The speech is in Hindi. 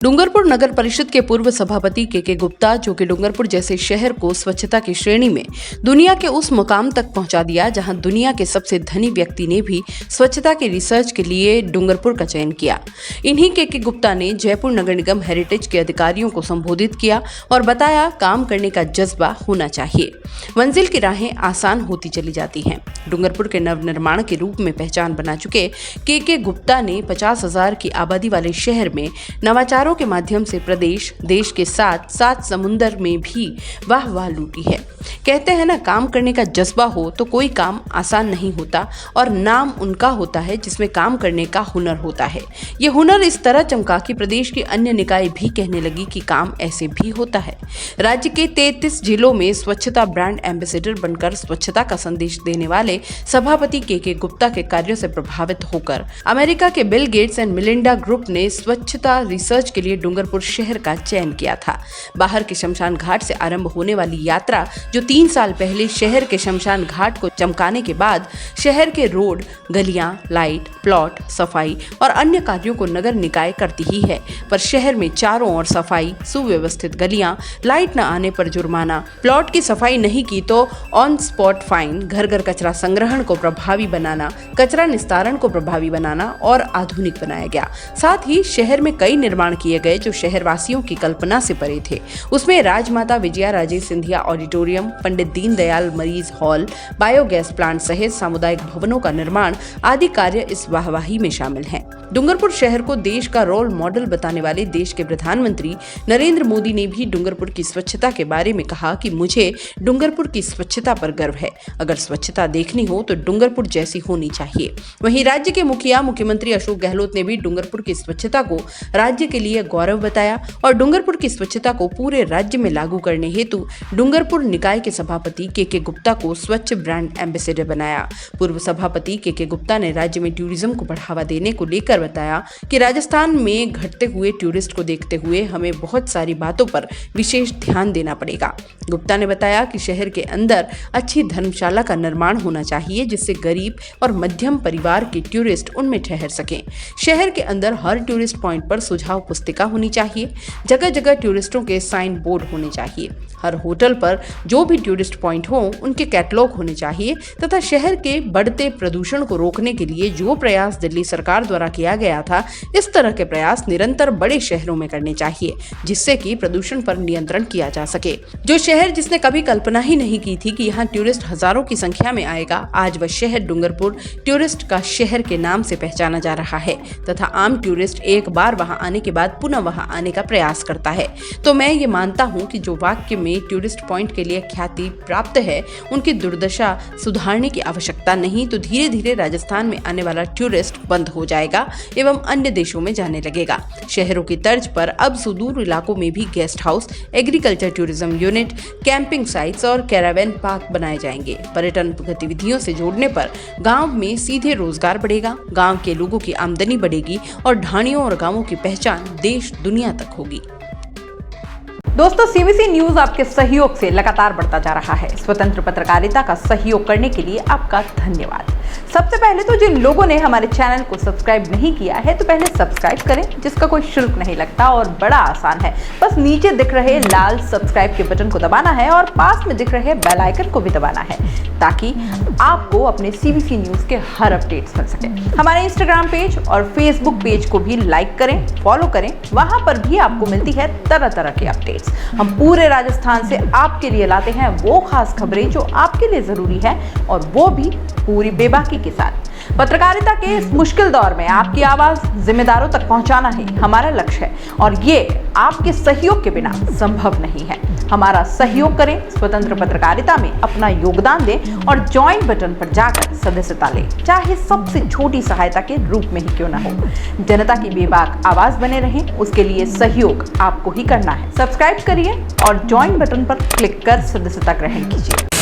डूंगरपुर नगर परिषद के पूर्व सभापति के गुप्ता, जो कि डूंगरपुर जैसे शहर को स्वच्छता की श्रेणी में दुनिया के उस मुकाम तक पहुंचा दिया जहां दुनिया के सबसे धनी व्यक्ति ने भी स्वच्छता के रिसर्च के लिए डूंगरपुर का चयन किया। इन्हीं के गुप्ता ने जयपुर नगर निगम हेरिटेज के अधिकारियों को संबोधित किया और बताया, काम करने का जज्बा होना चाहिए, मंजिल की राहें आसान होती चली जाती हैं। डूंगरपुर के नवनिर्माण के रूप में पहचान बना चुके के गुप्ता ने 50,000 की आबादी वाले शहर में नवाचारों के माध्यम से प्रदेश, देश के साथ साथ समुंदर में भी वाह लूटी है। कहते हैं ना, काम करने का जज्बा हो तो कोई काम आसान नहीं होता, और नाम उनका होता है जिसमें काम करने का हुनर होता है। ये हुनर इस तरह चमका कि प्रदेश की अन्य निकाय भी कहने लगी कि काम ऐसे भी होता है। राज्य के 33 जिलों में स्वच्छता ब्रांड एम्बेसडर बनकर स्वच्छता का संदेश देने वाले सभापति के गुप्ता के कार्यों से प्रभावित होकर अमेरिका के Bill Gates and Melinda group ने स्वच्छता रिसर्च के लिए डूंगरपुर शहर का चयन किया था। बाहर के शमशान घाट से आरंभ होने वाली यात्रा, जो 3 साल पहले शहर के शमशान घाट को चमकाने के बाद शहर के रोड, गलियां, लाइट, प्लॉट, सफाई और अन्य कार्यों को नगर निकाय करती ही है, पर शहर में चारों ओर सफाई, सुव्यवस्थित गलियां, लाइट न आने पर जुर्माना, प्लॉट की सफाई नहीं की तो ऑन स्पॉट फाइन, घर घर कचरा संग्रहण को प्रभावी बनाना, कचरा निस्तारण को प्रभावी बनाना और आधुनिक बनाया गया। साथ ही शहर में कई निर्माण किए गए जो शहरवासियों की कल्पना से परे थे। उसमें राजमाता विजया राजे सिंधिया ऑडिटोरियम, पंडित दीनदयाल मरीज हॉल, बायोगैस प्लांट सहित सामुदायिक भवनों का निर्माण आदि कार्य इस वाहवाही में शामिल हैं। डूंगरपुर शहर को देश का रोल मॉडल बताने वाले देश के प्रधानमंत्री नरेंद्र मोदी ने भी डूंगरपुर की स्वच्छता के बारे में कहा कि मुझे डूंगरपुर की स्वच्छता पर गर्व है। अगर स्वच्छता देखनी हो तो डूंगरपुर जैसी होनी चाहिए। वहीं राज्य के मुखिया मुख्यमंत्री अशोक गहलोत ने भी डूंगरपुर की स्वच्छता को राज्य के लिए गौरव बताया और डूंगरपुर की स्वच्छता को पूरे राज्य में लागू करने हेतु डूंगरपुर निकाय के सभापति के गुप्ता को स्वच्छ ब्रांड एम्बेसडर बनाया। पूर्व सभापति के गुप्ता ने राज्य में टूरिज्म को बढ़ावा देने को लेकर बताया कि राजस्थान में घटते हुए टूरिस्ट को देखते हुए हमें बहुत सारी बातों पर विशेष ध्यान देना पड़ेगा। गुप्ता ने बताया कि शहर के अंदर अच्छी धर्मशाला का निर्माण होना चाहिए, जिससे गरीब और मध्यम परिवार के टूरिस्ट उनमें ठहर सकें। शहर के अंदर हर टूरिस्ट पॉइंट पर सुझाव पुस्तिका होनी चाहिए। जगह जगह टूरिस्टों के साइन बोर्ड होने चाहिए। हर होटल पर जो भी टूरिस्ट पॉइंट हो उनके कैटलॉग होने चाहिए तथा शहर के बढ़ते प्रदूषण को रोकने के लिए जो प्रयास दिल्ली सरकार द्वारा किया गया था, इस तरह के प्रयास निरंतर बड़े शहरों में करने चाहिए, जिससे कि प्रदूषण पर नियंत्रण किया जा सके। जो शहर जिसने कभी कल्पना ही नहीं की थी कि यहाँ टूरिस्ट हजारों की संख्या में आएगा, आज वह शहर डूंगरपुर टूरिस्ट का शहर के नाम से पहचाना जा रहा है तथा आम टूरिस्ट एक बार वहाँ आने के बाद पुनः वहाँ आने का प्रयास करता है। तो मैं ये मानता हूँ कि जो वाक्य में टूरिस्ट पॉइंट के लिए ख्याति प्राप्त है, उनकी दुर्दशा सुधारने की आवश्यकता नहीं तो धीरे धीरे राजस्थान में आने वाला टूरिस्ट बंद हो जाएगा एवं अन्य देशों में जाने लगेगा। शहरों की तर्ज पर अब सुदूर इलाकों में भी guest house, agriculture tourism unit, camping sites और कैरावैन पार्क बनाए जाएंगे। पर्यटन गतिविधियों से जोड़ने पर गांव में सीधे रोजगार बढ़ेगा, गांव के लोगों की आमदनी बढ़ेगी और ढाणियों और गांवों की पहचान देश दुनिया तक होगी। दोस्तों, सीबीसी न्यूज आपके सहयोग से लगातार बढ़ता जा रहा है। स्वतंत्र पत्रकारिता का सहयोग करने के लिए आपका धन्यवाद। सबसे पहले तो जिन लोगों ने हमारे चैनल को सब्सक्राइब नहीं किया है, तो पहले सब्सक्राइब करें, जिसका कोई शुल्क नहीं लगता और बड़ा आसान है। बस नीचे दिख रहे लाल सब्सक्राइब के बटन को दबाना है और पास में दिख रहे बेल आइकन को भी दबाना है, ताकि आपको अपने सीबीसी न्यूज के हर अपडेट्स मिल सके। हमारे इंस्टाग्राम पेज और फेसबुक पेज को भी लाइक करें, फॉलो करें, वहां पर भी आपको मिलती है तरह तरह के अपडेट्स। हम पूरे राजस्थान से आपके लिए लाते हैं वो खास खबरें जो आपके लिए जरूरी है, और वो भी पूरी बेबाकी के साथ। पत्रकारिता के इस मुश्किल दौर में आपकी आवाज जिम्मेदारों तक पहुंचाना ही हमारा लक्ष्य है, और ये आपके सहयोग के बिना संभव नहीं है। हमारा सहयोग करें, स्वतंत्र पत्रकारिता में अपना योगदान दें और ज्वाइन बटन पर जाकर सदस्यता लें, चाहे सबसे छोटी सहायता के रूप में ही क्यों न हो। जनता की बेबाक आवाज बने रहें, उसके लिए सहयोग आपको ही करना है। सब्सक्राइब करिए और ज्वाइन बटन पर क्लिक कर सदस्यता ग्रहण कीजिए।